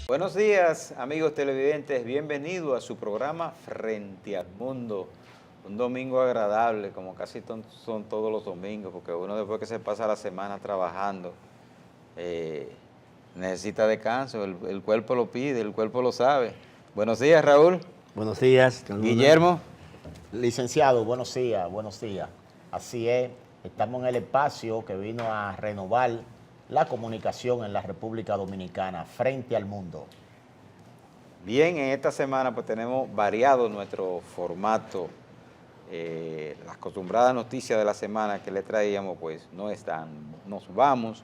Buenos días, amigos televidentes. Bienvenidos a su programa Frente al Mundo. Un domingo agradable, como casi son todos los domingos, porque uno después que se pasa la semana trabajando, necesita descanso, el cuerpo lo pide, el cuerpo lo sabe. Buenos días, Raúl. Buenos días, Guillermo. Licenciado, buenos días, buenos días. Así es, estamos en el espacio que vino a renovar la comunicación en la República Dominicana frente al mundo. Bien, en esta semana pues tenemos variado nuestro formato. Las acostumbradas noticias de la semana que le traíamos pues no están. Nos vamos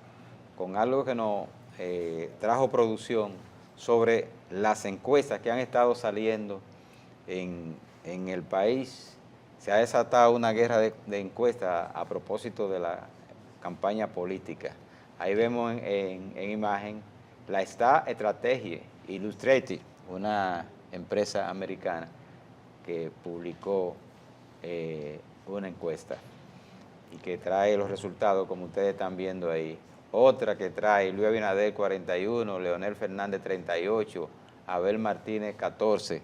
con algo que nos trajo producción sobre las encuestas que han estado saliendo en el país. Se ha desatado una guerra de encuestas a propósito de la campaña política. Ahí vemos en imagen la Star Strategy Illustrated, una empresa americana que publicó una encuesta y que trae los resultados como ustedes están viendo ahí. Otra que trae Luis Abinader 41, Leonel Fernández 38, Abel Martínez 14.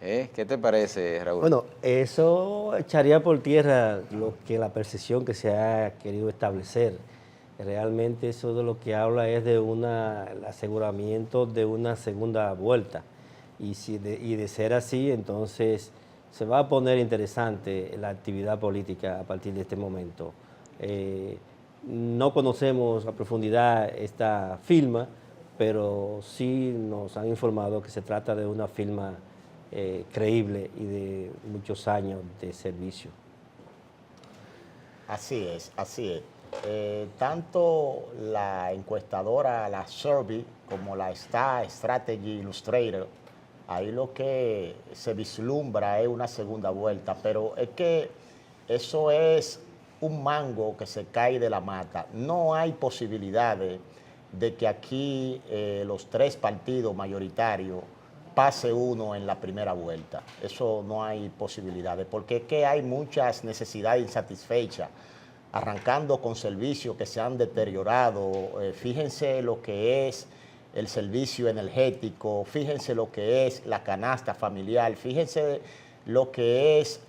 ¿Qué te parece, Raúl? Bueno, eso echaría por tierra la percepción que se ha querido establecer. Realmente eso de lo que habla es de el aseguramiento de una segunda vuelta. Y de ser así, entonces se va a poner interesante la actividad política a partir de este momento. No conocemos a profundidad esta firma, pero sí nos han informado que se trata de una firma creíble y de muchos años de servicio. Así es, así es. Tanto la encuestadora, la Survey, como la Star Strategy Illustrator, ahí lo que se vislumbra es una segunda vuelta, pero es que eso es un mango que se cae de la mata. No hay posibilidades de que aquí los tres partidos mayoritarios pase uno en la primera vuelta. Eso no hay posibilidades, porque es que hay muchas necesidades insatisfechas, arrancando con servicios que se han deteriorado. Fíjense lo que es el servicio energético, fíjense lo que es la canasta familiar, fíjense lo que es...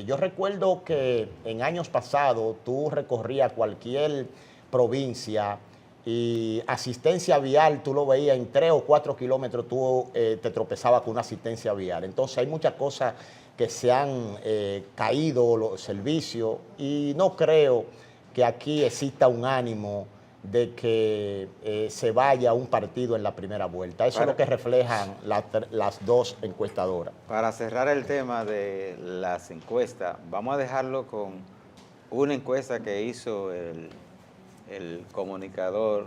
yo recuerdo que en años pasados tú recorrías cualquier provincia y asistencia vial, tú lo veías en 3 o 4 kilómetros, tú te tropezabas con una asistencia vial. Entonces hay muchas cosas que se han caído, los servicios, y no creo que aquí exista un ánimo de que se vaya un partido en la primera vuelta. Eso es lo que reflejan las dos encuestadoras. Para cerrar el tema de las encuestas, vamos a dejarlo con una encuesta que hizo el comunicador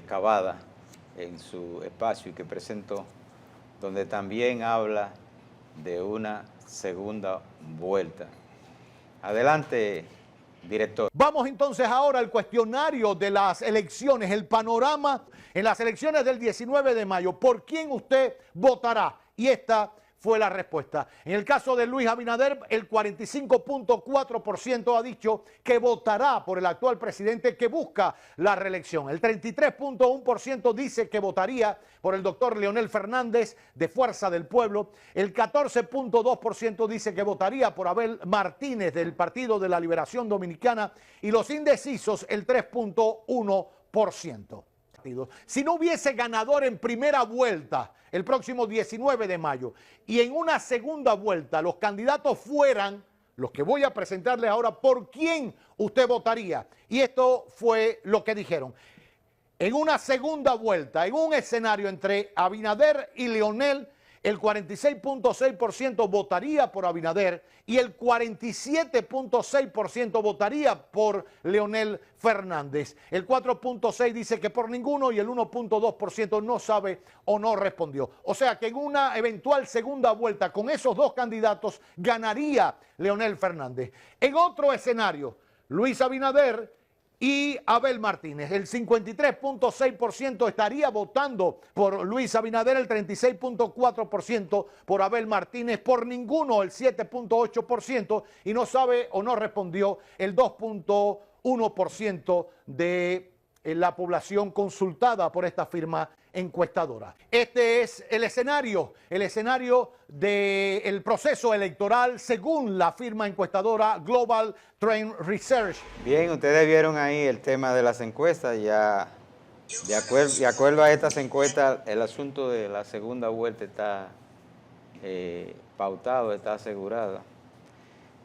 Cavada en su espacio y que presentó, donde también habla de una segunda vuelta. Adelante, director. Vamos entonces ahora al cuestionario de las elecciones, el panorama en las elecciones del 19 de mayo. ¿Por quién usted votará? Y esta fue la respuesta. En el caso de Luis Abinader, el 45.4% ha dicho que votará por el actual presidente que busca la reelección. El 33.1% dice que votaría por el doctor Leonel Fernández de Fuerza del Pueblo. El 14.2% dice que votaría por Abel Martínez del Partido de la Liberación Dominicana y los indecisos el 3.1%. Si no hubiese ganador en primera vuelta el próximo 19 de mayo y en una segunda vuelta los candidatos fueran los que voy a presentarles ahora, ¿por quién usted votaría? Y esto fue lo que dijeron. En una segunda vuelta, en un escenario entre Abinader y Leonel, el 46.6% votaría por Abinader y el 47.6% votaría por Leonel Fernández. El 4.6% dice que por ninguno y el 1.2% no sabe o no respondió. O sea que en una eventual segunda vuelta con esos dos candidatos ganaría Leonel Fernández. En otro escenario, Luis Abinader y Abel Martínez. El 53.6% estaría votando por Luis Abinader, el 36.4% por Abel Martínez, por ninguno el 7.8% y no sabe o no respondió el 2.1% de la población consultada por esta firma encuestadora. Este es el escenario del proceso electoral según la firma encuestadora Global Trend Research. Bien, ustedes vieron ahí el tema de las encuestas, ya de acuerdo a estas encuestas, el asunto de la segunda vuelta está pautado, está asegurado.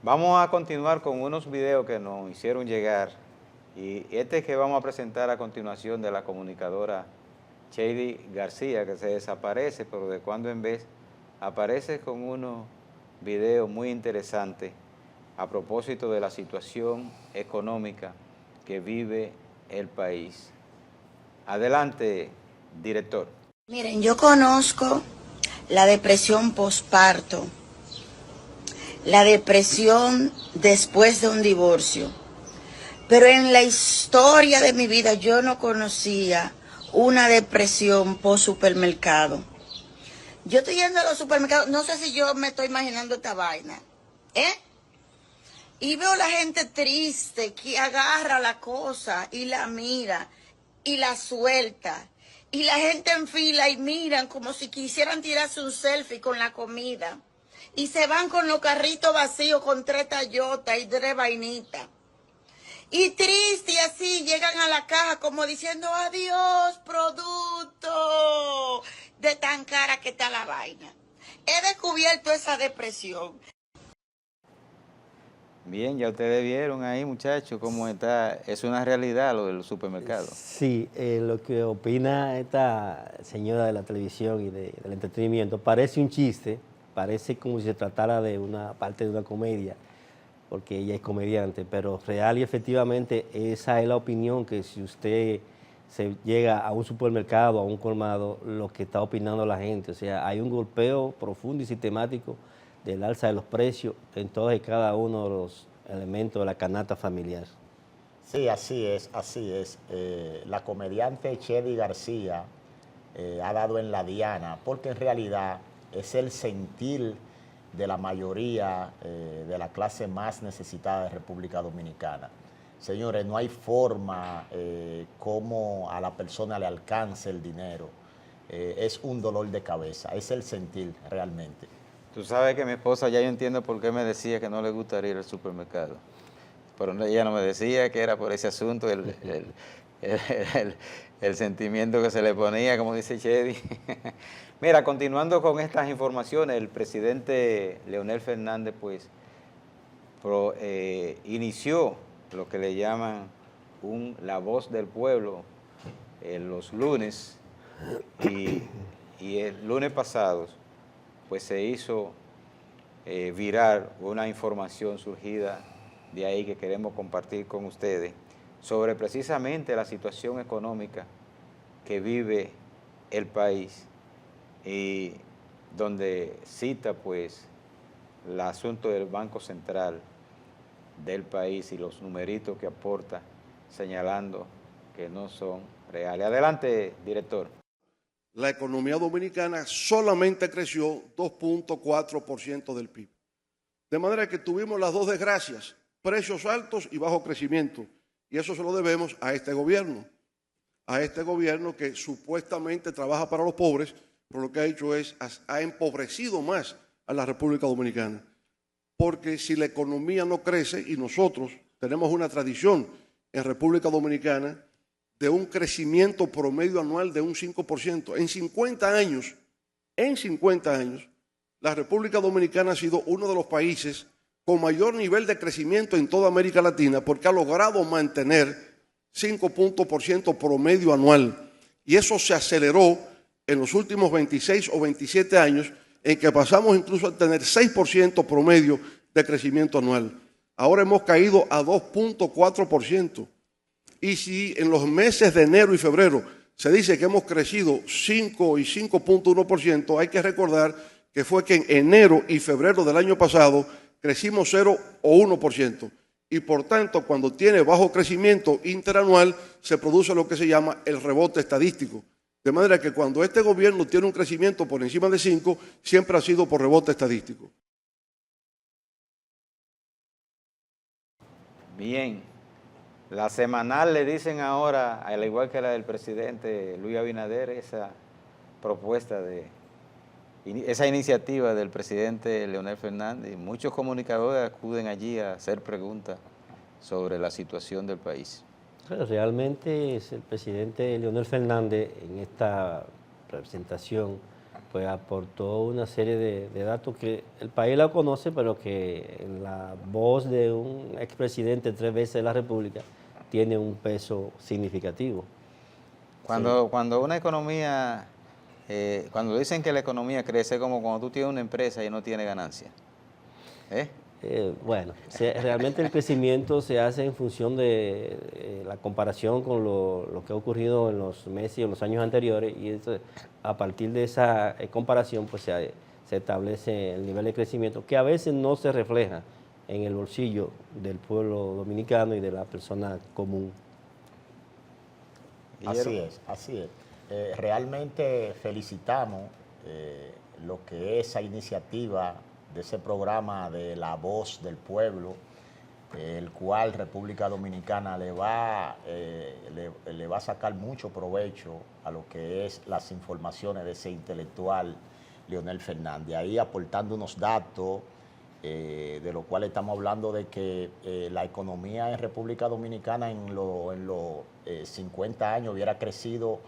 Vamos a continuar con unos videos que nos hicieron llegar, y este que vamos a presentar a continuación de la comunicadora Chady García, que se desaparece, pero de cuando en vez aparece con unos videos muy interesantes a propósito de la situación económica que vive el país. Adelante, director. Miren, yo conozco la depresión posparto, la depresión después de un divorcio, pero en la historia de mi vida yo no conocía una depresión post supermercado. Yo estoy yendo a los supermercados, no sé si yo me estoy imaginando esta vaina, y veo la gente triste que agarra la cosa y la mira y la suelta, y la gente en fila y miran como si quisieran tirarse un selfie con la comida, y se van con los carritos vacíos con 3 Toyota y 3 vainitas. Y triste, y así llegan a la caja como diciendo adiós, producto, de tan cara que está la vaina. He descubierto esa depresión. Bien, ya ustedes vieron ahí, muchachos, cómo está, es una realidad lo del supermercado. Sí, lo que opina esta señora de la televisión y del entretenimiento parece un chiste, parece como si se tratara de una parte de una comedia, porque ella es comediante, pero real y efectivamente esa es la opinión que si usted se llega a un supermercado, a un colmado, lo que está opinando la gente. O sea, hay un golpeo profundo y sistemático del alza de los precios en todos y cada uno de los elementos de la canasta familiar. Sí, así es, así es. La comediante Chady García ha dado en la diana, porque en realidad es el sentir de la mayoría de la clase más necesitada de República Dominicana. Señores, no hay forma como a la persona le alcance el dinero. Es un dolor de cabeza, es el sentir realmente. Tú sabes que mi esposa, ya yo entiendo por qué me decía que no le gustaría ir al supermercado. Pero ella no me decía que era por ese asunto, el sentimiento que se le ponía, como dice Chady. Mira, continuando con estas informaciones, el presidente Leonel Fernández pues inició lo que le llaman la voz del pueblo los lunes, y el lunes pasado pues se hizo viral una información surgida de ahí que queremos compartir con ustedes sobre precisamente la situación económica que vive el país, y donde cita pues el asunto del Banco Central del país y los numeritos que aporta, señalando que no son reales. Adelante, director. La economía dominicana solamente creció 2.4% del PIB. De manera que tuvimos las dos desgracias, precios altos y bajo crecimiento. Y eso se lo debemos a este gobierno que supuestamente trabaja para los pobres, pero lo que ha hecho es, ha empobrecido más a la República Dominicana. Porque si la economía no crece, y nosotros tenemos una tradición en República Dominicana de un crecimiento promedio anual de un 5%, en 50 años, la República Dominicana ha sido uno de los países con mayor nivel de crecimiento en toda América Latina, porque ha logrado mantener 5% promedio anual. Y eso se aceleró en los últimos 26 o 27 años, en que pasamos incluso a tener 6% promedio de crecimiento anual. Ahora hemos caído a 2.4%. Y si en los meses de enero y febrero se dice que hemos crecido 5 y 5.1%, hay que recordar que fue que en enero y febrero del año pasado crecimos 0 o 1%. Y por tanto, cuando tiene bajo crecimiento interanual, se produce lo que se llama el rebote estadístico. De manera que cuando este gobierno tiene un crecimiento por encima de 5, siempre ha sido por rebote estadístico. Bien, La semanal le dicen ahora, al igual que la del presidente Luis Abinader, esa propuesta esa iniciativa del presidente Leonel Fernández. Muchos comunicadores acuden allí a hacer preguntas sobre la situación del país. Realmente es el presidente Leonel Fernández en esta presentación pues aportó una serie de datos que el país la conoce, pero que en la voz de un expresidente 3 veces de la República tiene un peso significativo. Cuando una economía, cuando dicen que la economía crece, es como cuando tú tienes una empresa y no tienes ganancia. Bueno, realmente el crecimiento se hace en función de la comparación con lo que ha ocurrido en los meses y en los años anteriores, y eso, a partir de esa comparación pues se establece el nivel de crecimiento que a veces no se refleja en el bolsillo del pueblo dominicano y de la persona común. Así es, así es. Realmente felicitamos lo que es esa iniciativa de ese programa de La Voz del Pueblo, el cual República Dominicana le va a sacar mucho provecho a lo que es las informaciones de ese intelectual Leonel Fernández. Ahí aportando unos datos de lo cual estamos hablando de que la economía en República Dominicana en los 50 años hubiera crecido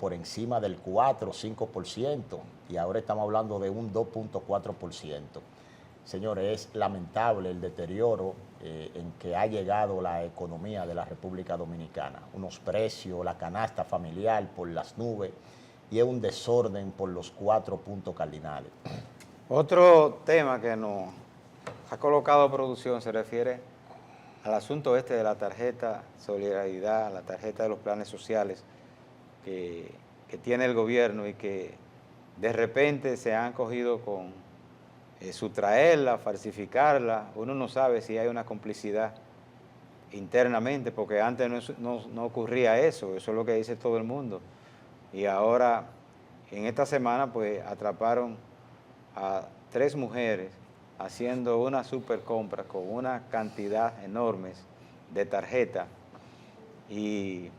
por encima del 4 o 5%, y ahora estamos hablando de un 2.4%. Señores, es lamentable el deterioro en que ha llegado la economía de la República Dominicana. Unos precios, la canasta familiar por las nubes, y es un desorden por los 4 puntos cardinales. Otro tema que nos ha colocado producción se refiere al asunto de la tarjeta Solidaridad, la tarjeta de los planes sociales que tiene el gobierno y que de repente se han cogido con sustraerla, falsificarla. Uno no sabe si hay una complicidad internamente, porque antes no ocurría eso es lo que dice todo el mundo. Y ahora, en esta semana, pues atraparon a 3 mujeres haciendo una super compra con una cantidad enorme de tarjetas, y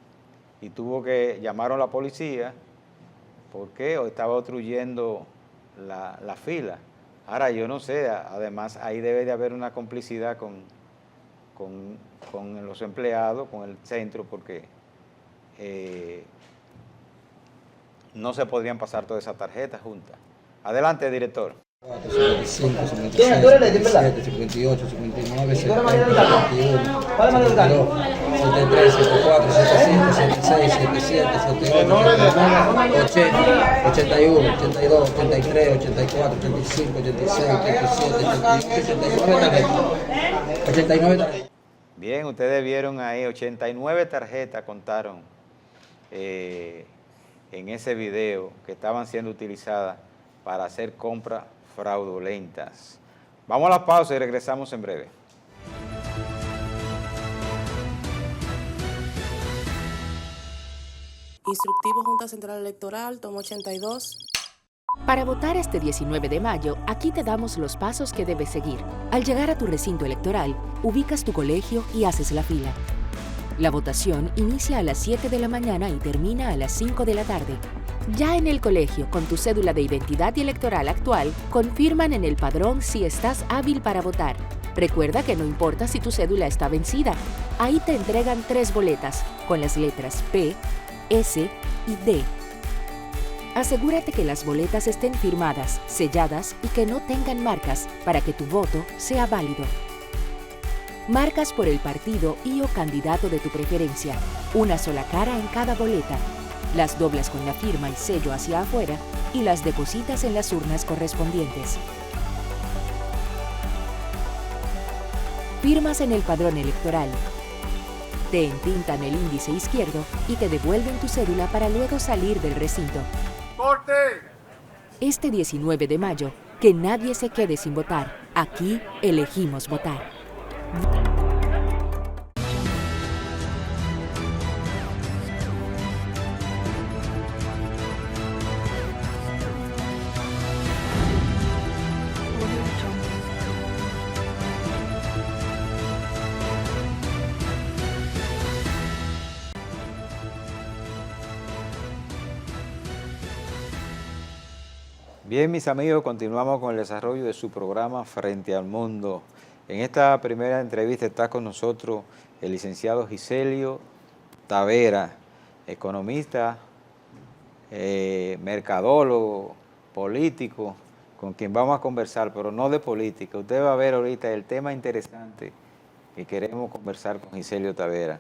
llamaron a la policía porque estaba obstruyendo la fila. Ahora yo no sé, además ahí debe de haber una complicidad con los empleados, con el centro, porque no se podrían pasar todas esas tarjetas juntas. Adelante, director. 55, 56, 57, 58, 59, 70, 71, 72, 73, 74, 75, 76, 77, 78, 79, 80, 81, 82, 83, 84, 85, 86, 87, 88, 89 tarjetas. Bien, ustedes vieron ahí 89 tarjetas, contaron en ese video, que estaban siendo utilizadas para hacer compras fraudulentas. Vamos a la pausa y regresamos en breve. Instructivo Junta Central Electoral, tomo 82. Para votar este 19 de mayo, aquí te damos los pasos que debes seguir. Al llegar a tu recinto electoral, ubicas tu colegio y haces la fila. La votación inicia a las 7 de la mañana y termina a las 5 de la tarde. Ya en el colegio, con tu cédula de identidad y electoral actual, confirman en el padrón si estás hábil para votar. Recuerda que no importa si tu cédula está vencida. Ahí te entregan 3 boletas, con las letras P, S y D. Asegúrate que las boletas estén firmadas, selladas y que no tengan marcas para que tu voto sea válido. Marcas por el partido y o candidato de tu preferencia. Una sola cara en cada boleta. Las doblas con la firma y sello hacia afuera y las depositas en las urnas correspondientes. Firmas en el padrón electoral. Te entintan el índice izquierdo y te devuelven tu cédula para luego salir del recinto. ¡Corte! Este 19 de mayo, que nadie se quede sin votar. Aquí elegimos votar. Bien, mis amigos, continuamos con el desarrollo de su programa Frente al Mundo. En esta primera entrevista está con nosotros el licenciado Giselio Tavera, economista, mercadólogo, político, con quien vamos a conversar, pero no de política. Usted va a ver ahorita el tema interesante que queremos conversar con Giselio Tavera.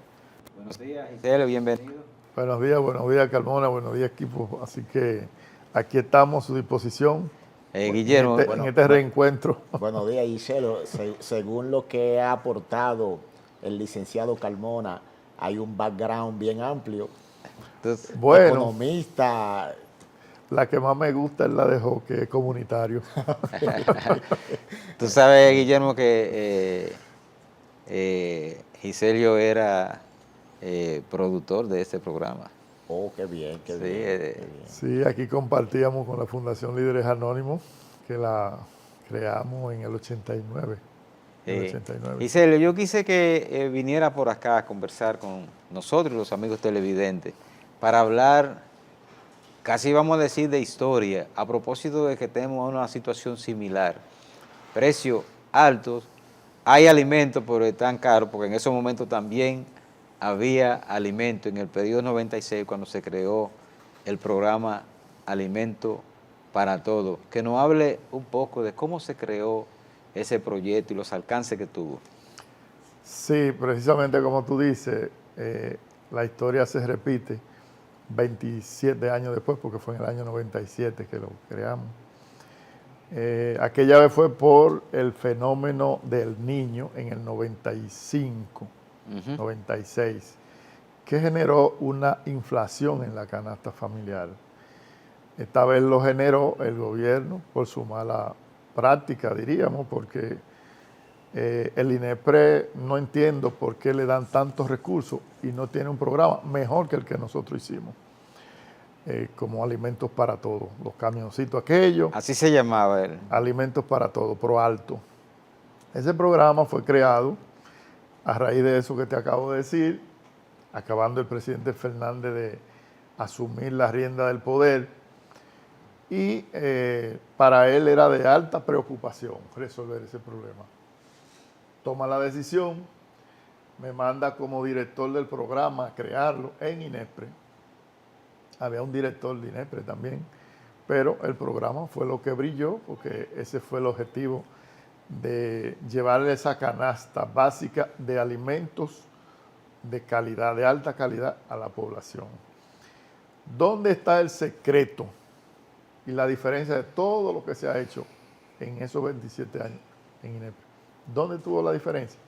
Buenos días, Giselio, bienvenido. Buenos días, Carmona, buenos días, equipo. Así que aquí estamos a su disposición. Guillermo, en este reencuentro. Buenos días, Giselo. Según lo que ha aportado el licenciado Carmona, hay un background bien amplio. Entonces, bueno, economista. La que más me gusta es la de hockey comunitario. Tú sabes, Guillermo, que Giselio era productor de este programa. Oh, qué bien, qué Sí, bien. Qué bien. Sí, aquí compartíamos con la Fundación Líderes Anónimos, que la creamos en el 89. Giselio, yo quise que viniera por acá a conversar con nosotros, los amigos televidentes, para hablar, casi vamos a decir de historia, a propósito de que tenemos una situación similar. Precios altos, hay alimentos, pero están caros, porque en esos momentos también había alimentos en el periodo 96, cuando se creó el programa Alimento para Todos. Que nos hable un poco de cómo se creó ese proyecto y los alcances que tuvo. Sí, precisamente como tú dices, la historia se repite 27 años después, porque fue en el año 97 que lo creamos. Aquella vez fue por el fenómeno del niño en el 95, 96, que generó una inflación en la canasta familiar. Esta vez lo generó el gobierno por su mala práctica, diríamos, porque el INEPRE no entiendo por qué le dan tantos recursos y no tiene un programa mejor que el que nosotros hicimos, como Alimentos para Todos, los camioncitos aquellos. Así se llamaba él. Alimentos para Todos, ProAlto. Ese programa fue creado a raíz de eso que te acabo de decir, acabando el presidente Fernández de asumir la rienda del poder, y para él era de alta preocupación resolver ese problema. Toma la decisión, me manda como director del programa a crearlo en INEPRE. Había un director de INEPRE también, pero el programa fue lo que brilló, porque ese fue el objetivo de llevarle esa canasta básica de alimentos de calidad, de alta calidad a la población. ¿Dónde está el secreto y la diferencia de todo lo que se ha hecho en esos 27 años en INEPRE? ¿Dónde tuvo la diferencia?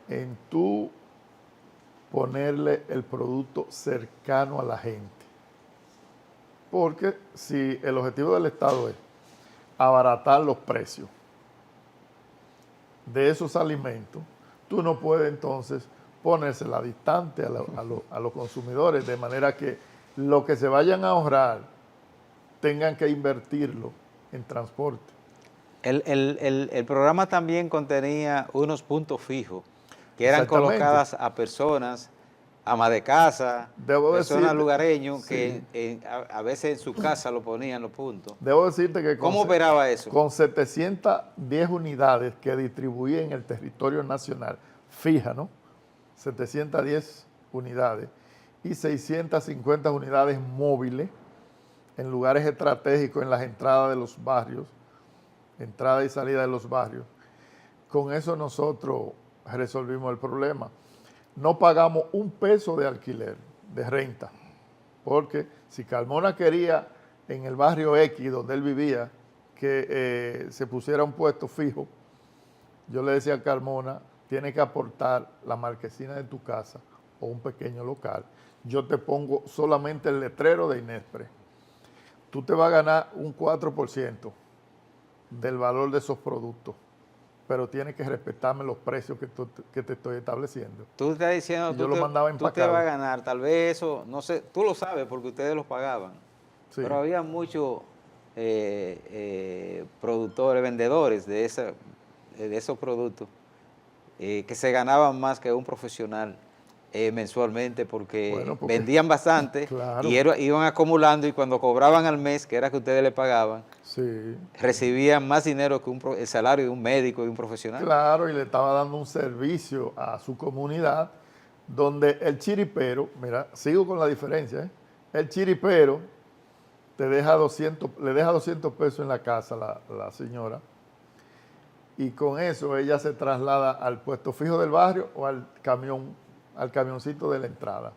En tú ponerle el producto cercano a la gente. Porque si el objetivo del Estado es abaratar los precios de esos alimentos, tú no puedes entonces ponérsela distante a los consumidores, de manera que lo que se vayan a ahorrar tengan que invertirlo en transporte. El programa también contenía unos puntos fijos que eran colocadas a personas, amas de casa, personas lugareños, sí, que a veces en su casa lo ponían los puntos. Debo decirte que ¿Cómo operaba eso? Con 710 unidades que distribuía en el territorio nacional, fija, ¿no? 710 unidades y 650 unidades móviles en lugares estratégicos, en las entradas de los barrios, entrada y salida de los barrios. Con eso nosotros resolvimos el problema. No pagamos un peso de alquiler, de renta, porque si Carmona quería en el barrio X, donde él vivía, que se pusiera un puesto fijo, yo le decía a Carmona, tiene que aportar la marquesina de tu casa o un pequeño local. Yo te pongo solamente el letrero de INEPRE. Tú te vas a ganar un 4% del valor de esos productos, pero tienes que respetarme los precios que te estoy estableciendo. Tú estás diciendo, yo lo mandaba empacado. Tú te vas a ganar, tal vez eso, no sé, tú lo sabes porque ustedes los pagaban, sí, pero había muchos productores, vendedores de esos productos que se ganaban más que un profesional mensualmente porque, Bueno, porque vendían bastante claro. y iban acumulando, y cuando cobraban al mes, que era que ustedes le pagaban, Sí. recibían más dinero que el salario de un médico y un profesional. Claro, y le estaba dando un servicio a su comunidad donde el chiripero, mira, sigo con la diferencia, ¿eh? El chiripero le deja 200 pesos en la casa la señora, y con eso ella se traslada al puesto fijo del barrio o al camioncito de la entrada.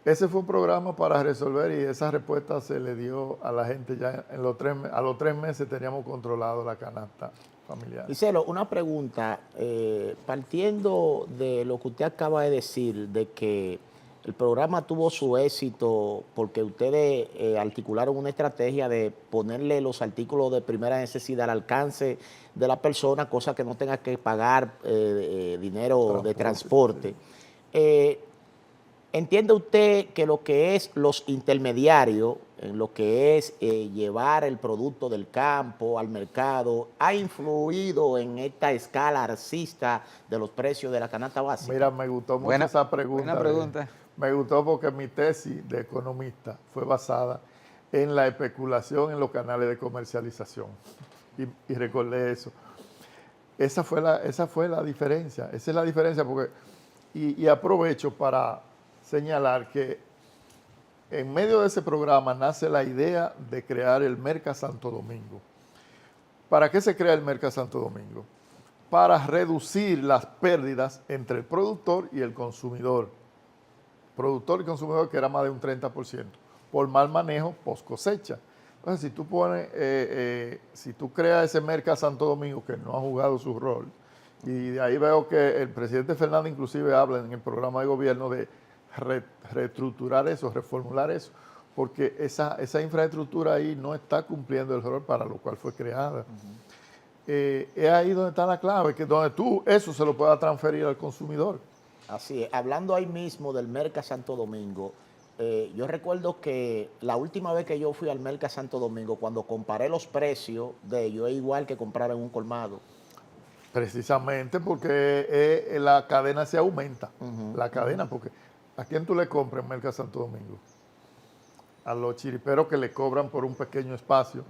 Ese fue un programa para resolver, y esa respuesta se le dio a la gente ya a los 3 meses teníamos controlado la canasta familiar. Giselo, una pregunta, partiendo de lo que usted acaba de decir, de que el programa tuvo su éxito porque ustedes articularon una estrategia de ponerle los artículos de primera necesidad al alcance de la persona, cosa que no tenga que pagar dinero de transporte. ¿Entiende usted que lo que es los intermediarios, en lo que es llevar el producto del campo al mercado, ha influido en esta escala alcista de los precios de la canasta básica? Mira, me gustó mucho esa pregunta. Buena pregunta. Me gustó porque mi tesis de economista fue basada en la especulación en los canales de comercialización. Y recordé eso. Esa fue la diferencia. Esa es la diferencia porque, y aprovecho para señalar que en medio de ese programa nace la idea de crear el Merca Santo Domingo. ¿Para qué se crea el Merca Santo Domingo? Para reducir las pérdidas entre el productor y el consumidor. Productor y consumidor, que era más de un 30%, por mal manejo post cosecha. Entonces, si tú creas ese Merca Santo Domingo, que no ha jugado su rol, y de ahí veo que el presidente Fernández inclusive habla en el programa de gobierno de reestructurar eso, reformular eso, porque esa infraestructura ahí no está cumpliendo el rol para lo cual fue creada. Es ahí donde está la clave, que donde tú eso se lo puedas transferir al consumidor. Así es. Hablando ahí mismo del Merca Santo Domingo, yo recuerdo que la última vez que yo fui al Merca Santo Domingo, cuando comparé los precios de ellos, es igual que comprar en un colmado. Precisamente porque la cadena se aumenta, la cadena, porque ¿a quién tú le compras en Merca Santo Domingo? A los chiriperos que le cobran por un pequeño espacio,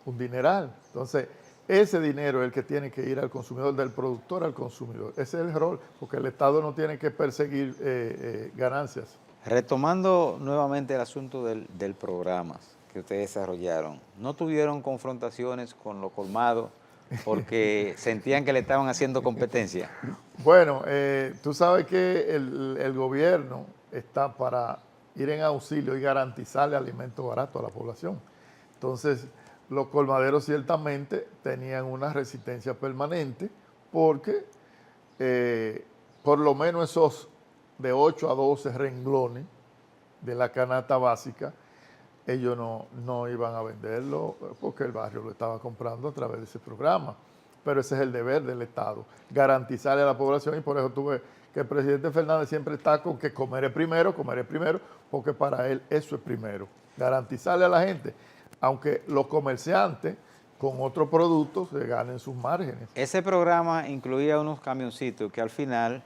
un dineral. Entonces, ese dinero es el que tiene que ir al consumidor, del productor al consumidor. Ese es el rol, porque el Estado no tiene que perseguir ganancias. Retomando nuevamente el asunto del programa que ustedes desarrollaron, ¿no tuvieron confrontaciones con los colmados porque sentían que le estaban haciendo competencia? Bueno, tú sabes que el gobierno está para ir en auxilio y garantizarle alimento barato a la población. Entonces, los colmaderos ciertamente tenían una resistencia permanente porque por lo menos esos de 8 a 12 renglones de la canasta básica, ellos no iban a venderlo porque el barrio lo estaba comprando a través de ese programa. Pero ese es el deber del Estado, garantizarle a la población, y por eso tú ves que el presidente Fernández siempre está con que comeré primero, porque para él eso es primero, garantizarle a la gente, aunque los comerciantes con otros productos se ganen sus márgenes. Ese programa incluía unos camioncitos que al final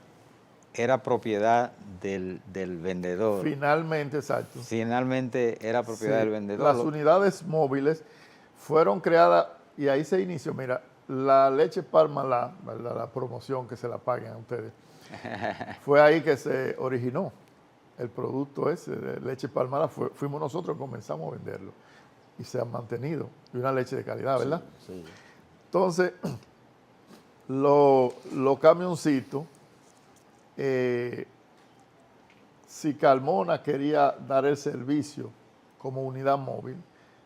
era propiedad del vendedor. Finalmente, exacto. Finalmente era propiedad del vendedor. Las unidades móviles fueron creadas y ahí se inició. Mira, la leche Parmalat, ¿verdad? La promoción que se la paguen a ustedes, fue ahí que se originó el producto ese de leche Parmalat. Fuimos nosotros que comenzamos a venderlo y se ha mantenido. Y una leche de calidad, ¿verdad? Sí. Entonces, los camioncitos, si Carmona quería dar el servicio como unidad móvil,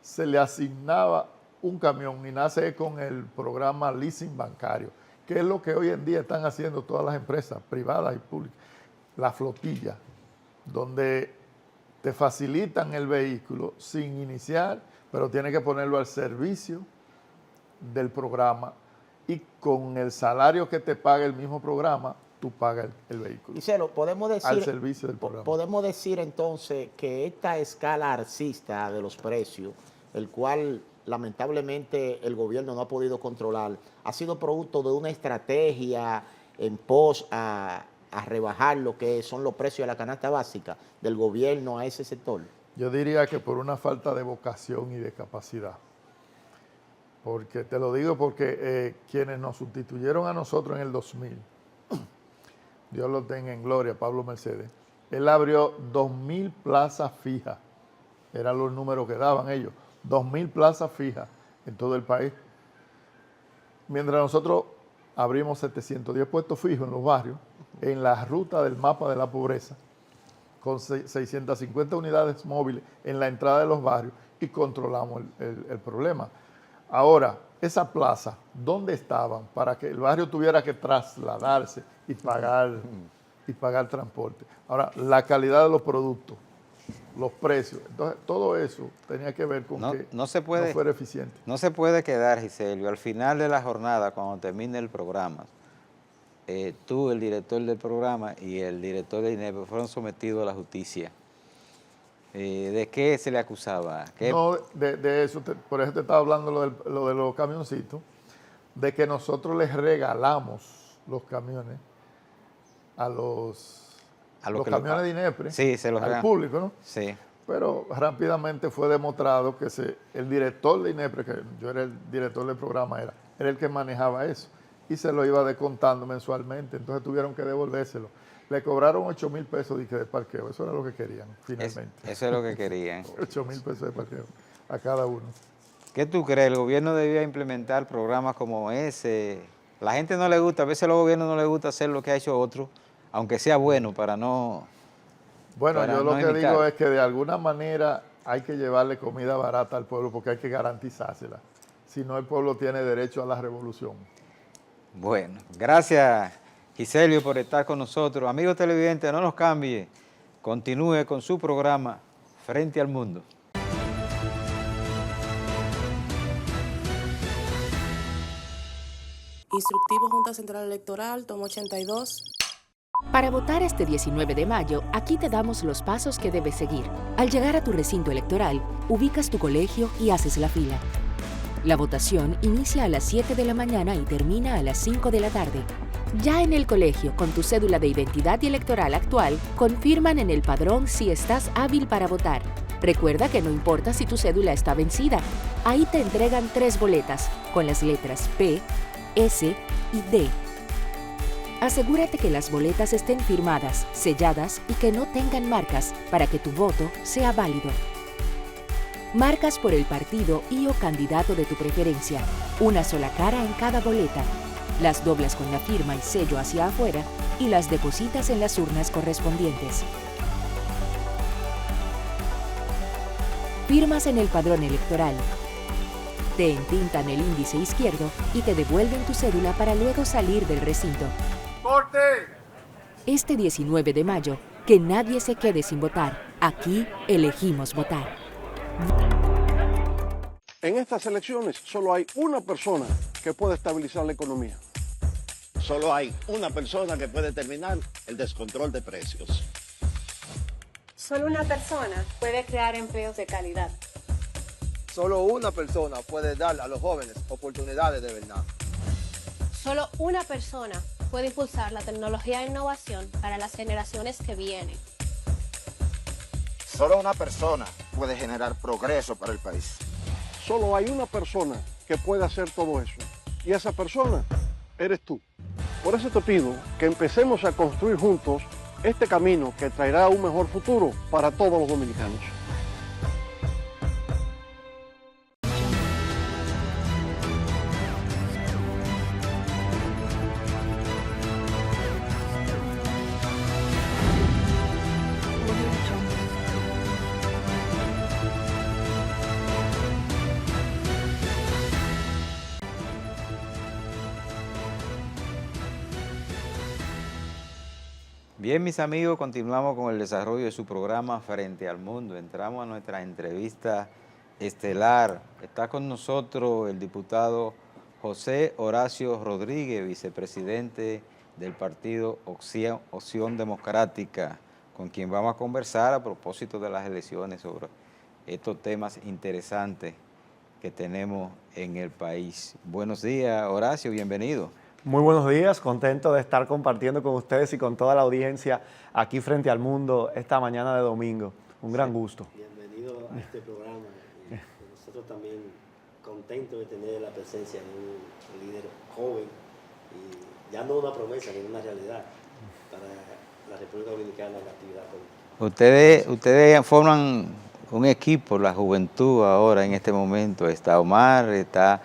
se le asignaba un camión y nace con el programa leasing bancario, que es lo que hoy en día están haciendo todas las empresas privadas y públicas, la flotilla, donde te facilitan el vehículo sin iniciar, pero tienes que ponerlo al servicio del programa y con el salario que te paga el mismo programa, tú pagas el vehículo. Giselo, podemos decir, al servicio del programa. Podemos decir entonces que esta escala alcista de los precios, el cual lamentablemente el gobierno no ha podido controlar, ha sido producto de una estrategia en pos a a rebajar lo que son los precios de la canasta básica del gobierno a ese sector? Yo diría que por una falta de vocación y de capacidad. Porque te lo digo porque quienes nos sustituyeron a nosotros en el 2000, Dios lo tenga en gloria, Pablo Mercedes, él abrió 2.000 plazas fijas, eran los números que daban ellos, 2.000 plazas fijas en todo el país. Mientras nosotros abrimos 710 puestos fijos en los barrios, en la ruta del mapa de la pobreza, con 650 unidades móviles en la entrada de los barrios y controlamos el problema. Ahora, esa plaza, ¿dónde estaban para que el barrio tuviera que trasladarse y pagar transporte? Ahora, la calidad de los productos, los precios, entonces todo eso tenía que ver con que no fuera eficiente. No se puede quedar, Giselio, al final de la jornada, cuando termine el programa, tú, el director del programa y el director de INEP fueron sometidos a la justicia. ¿De qué se le acusaba? No, de eso, por eso te estaba hablando lo de los camioncitos, de que nosotros les regalamos los camiones a los camiones de INEPRE, sí, se los al público, ¿no? Sí. Pero rápidamente fue demostrado que el director de INEPRE, que yo era el director del programa, era el que manejaba eso, y se lo iba descontando mensualmente, entonces tuvieron que devolvérselo. Le cobraron 8,000 pesos de parqueo, eso era lo que querían, finalmente. Eso es lo que querían. 8,000 pesos de parqueo a cada uno. ¿Qué tú crees? ¿El gobierno debía implementar programas como ese? La gente no le gusta, a veces a los gobiernos no les gusta hacer lo que ha hecho otro, aunque sea bueno, para no... Bueno, para yo no lo que imitar. digo es que de alguna manera hay que llevarle comida barata al pueblo porque hay que garantizársela. Si no, el pueblo tiene derecho a la revolución. Bueno, gracias Giselio por estar con nosotros. Amigos televidentes, no nos cambie, continúe con su programa Frente al Mundo. Instructivo Junta Central Electoral, tomo 82. Para votar este 19 de mayo, aquí te damos los pasos que debes seguir. Al llegar a tu recinto electoral, ubicas tu colegio y haces la fila. La votación inicia a las 7 de la mañana y termina a las 5 de la tarde. Ya en el colegio, con tu cédula de identidad y electoral actual, confirman en el padrón si estás hábil para votar. Recuerda que no importa si tu cédula está vencida. Ahí te entregan 3 boletas, con las letras P, S y D. Asegúrate que las boletas estén firmadas, selladas y que no tengan marcas para que tu voto sea válido. Marcas por el partido y o candidato de tu preferencia, una sola cara en cada boleta. Las doblas con la firma y sello hacia afuera y las depositas en las urnas correspondientes. Firmas en el padrón electoral. Te entintan el índice izquierdo y te devuelven tu cédula para luego salir del recinto. ¡Corte! Este 19 de mayo, que nadie se quede sin votar. Aquí elegimos votar. En estas elecciones solo hay una persona que puede estabilizar la economía. Solo hay una persona que puede determinar el descontrol de precios. Solo una persona puede crear empleos de calidad. Solo una persona puede dar a los jóvenes oportunidades de verdad. Solo una persona puede impulsar la tecnología e innovación para las generaciones que vienen. Solo una persona puede generar progreso para el país. Solo hay una persona que puede hacer todo eso. Y esa persona eres tú. Por eso te pido que empecemos a construir juntos este camino que traerá un mejor futuro para todos los dominicanos. Bien, mis amigos, continuamos con el desarrollo de su programa Frente al Mundo. Entramos a nuestra entrevista estelar. Está con nosotros el diputado José Horacio Rodríguez, vicepresidente del partido Opción Democrática, con quien vamos a conversar a propósito de las elecciones sobre estos temas interesantes que tenemos en el país. Buenos días, Horacio, bienvenido. Muy buenos días, contento de estar compartiendo con ustedes y con toda la audiencia aquí frente al mundo esta mañana de domingo. Un gran gusto. Bienvenido a este programa. Nosotros también contentos de tener la presencia de un líder joven y ya no una promesa, sino una realidad para la República Dominicana en la actividad política. Ustedes forman un equipo, la juventud ahora en este momento. Está Omar, está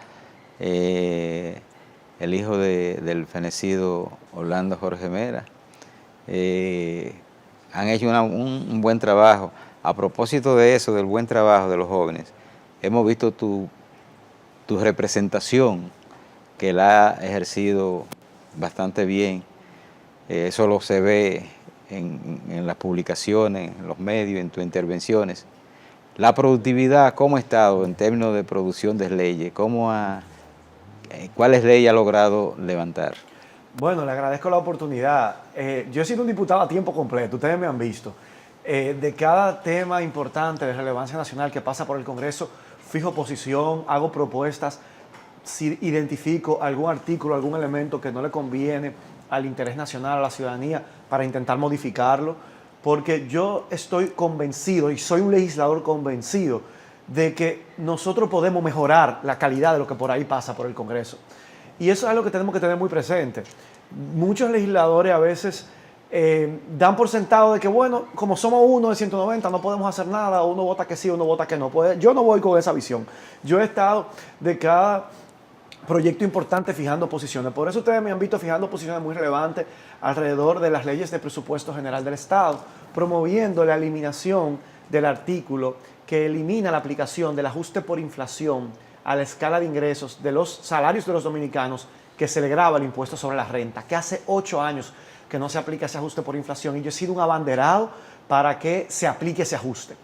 el hijo del fenecido Orlando Jorge Mera. Han hecho un buen trabajo. A propósito de eso, del buen trabajo de los jóvenes, hemos visto tu representación, que la ha ejercido bastante bien. Eso lo se ve en las publicaciones, en los medios, en tus intervenciones. La productividad, ¿cómo ha estado en términos de producción de leyes? ¿Cuáles leyes ha logrado levantar? Bueno, le agradezco la oportunidad. Yo he sido un diputado a tiempo completo, ustedes me han visto. De cada tema importante de relevancia nacional que pasa por el Congreso, fijo posición, hago propuestas, si identifico algún artículo, algún elemento que no le conviene al interés nacional, a la ciudadanía, para intentar modificarlo, porque yo estoy convencido, y soy un legislador convencido, de que nosotros podemos mejorar la calidad de lo que por ahí pasa por el Congreso. Y eso es algo que tenemos que tener muy presente. Muchos legisladores a veces dan por sentado de que, bueno, como somos uno de 190, no podemos hacer nada, uno vota que sí, uno vota que no. Pues yo no voy con esa visión. Yo he estado de cada proyecto importante fijando posiciones. Por eso ustedes me han visto fijando posiciones muy relevantes alrededor de las leyes de presupuesto general del Estado, promoviendo la eliminación del artículo que elimina la aplicación del ajuste por inflación a la escala de ingresos de los salarios de los dominicanos, que se le grava el impuesto sobre la renta, que hace 8 años que no se aplica ese ajuste por inflación, y yo he sido un abanderado para que se aplique ese ajuste.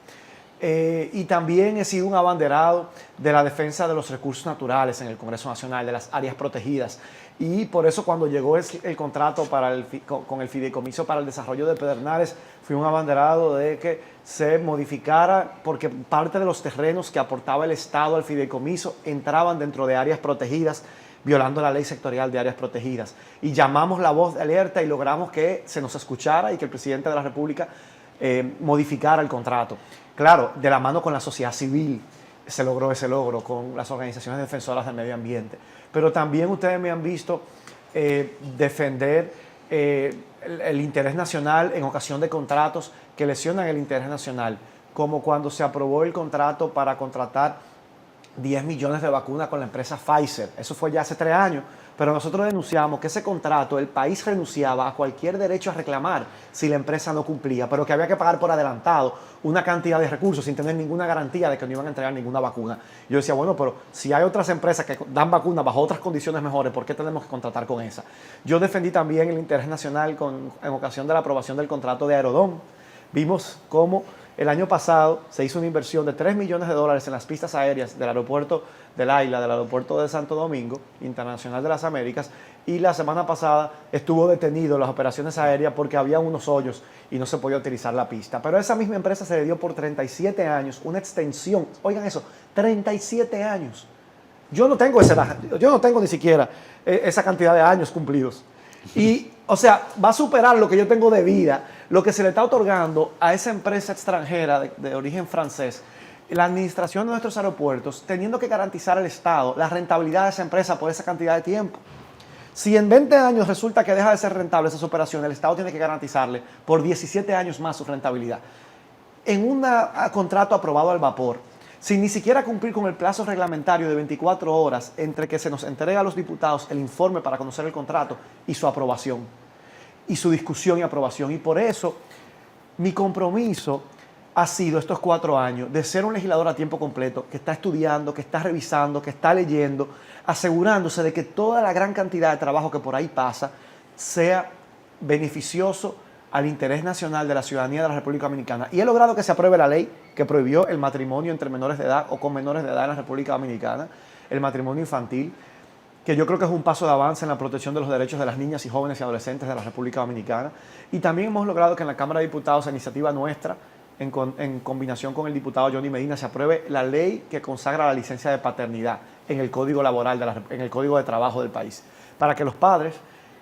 Y también he sido un abanderado de la defensa de los recursos naturales en el Congreso Nacional, de las áreas protegidas. Y por eso cuando llegó el contrato con el Fideicomiso para el Desarrollo de Pedernales, fui un abanderado de que se modificara, porque parte de los terrenos que aportaba el Estado al Fideicomiso entraban dentro de áreas protegidas, violando la ley sectorial de áreas protegidas. Y llamamos la voz de alerta y logramos que se nos escuchara y que el presidente de la República modificara el contrato. Claro, de la mano con la sociedad civil se logró ese logro, con las organizaciones defensoras del medio ambiente. Pero también ustedes me han visto defender el interés nacional en ocasión de contratos que lesionan el interés nacional, como cuando se aprobó el contrato para contratar 10 millones de vacunas con la empresa Pfizer. Eso fue ya hace 3 años, pero nosotros denunciamos que ese contrato el país renunciaba a cualquier derecho a reclamar si la empresa no cumplía, pero que había que pagar por adelantado una cantidad de recursos sin tener ninguna garantía de que no iban a entregar ninguna vacuna. Yo decía, bueno, pero si hay otras empresas que dan vacunas bajo otras condiciones mejores, ¿por qué tenemos que contratar con esa? Yo defendí también el interés nacional en ocasión de la aprobación del contrato de Aerodón. Vimos cómo el año pasado se hizo una inversión de $3 millones en las pistas aéreas del aeropuerto del AILA, del aeropuerto de Santo Domingo, Internacional de las Américas, y la semana pasada estuvo detenido las operaciones aéreas porque había unos hoyos y no se podía utilizar la pista. Pero esa misma empresa se le dio por 37 años una extensión. Oigan eso, 37 años. Yo no tengo esa edad, yo no tengo ni siquiera esa cantidad de años cumplidos. Y, o sea, va a superar lo que yo tengo de vida, lo que se le está otorgando a esa empresa extranjera de origen francés, la administración de nuestros aeropuertos, teniendo que garantizar al Estado la rentabilidad de esa empresa por esa cantidad de tiempo. Si en 20 años resulta que deja de ser rentable esas operaciones, el Estado tiene que garantizarle por 17 años más su rentabilidad. En un contrato aprobado al vapor, sin ni siquiera cumplir con el plazo reglamentario de 24 horas entre que se nos entrega a los diputados el informe para conocer el contrato y su aprobación, y su discusión y aprobación. Y por eso mi compromiso ha sido estos 4 años de ser un legislador a tiempo completo, que está estudiando, que está revisando, que está leyendo, asegurándose de que toda la gran cantidad de trabajo que por ahí pasa sea beneficioso al interés nacional de la ciudadanía de la República Dominicana. Y he logrado que se apruebe la ley que prohibió el matrimonio entre menores de edad o con menores de edad en la República Dominicana, el matrimonio infantil, que yo creo que es un paso de avance en la protección de los derechos de las niñas y jóvenes y adolescentes de la República Dominicana. Y también hemos logrado que en la Cámara de Diputados, a iniciativa nuestra, en combinación con el diputado Johnny Medina, se apruebe la ley que consagra la licencia de paternidad en el Código Laboral, en el Código de Trabajo del país. para que los padres,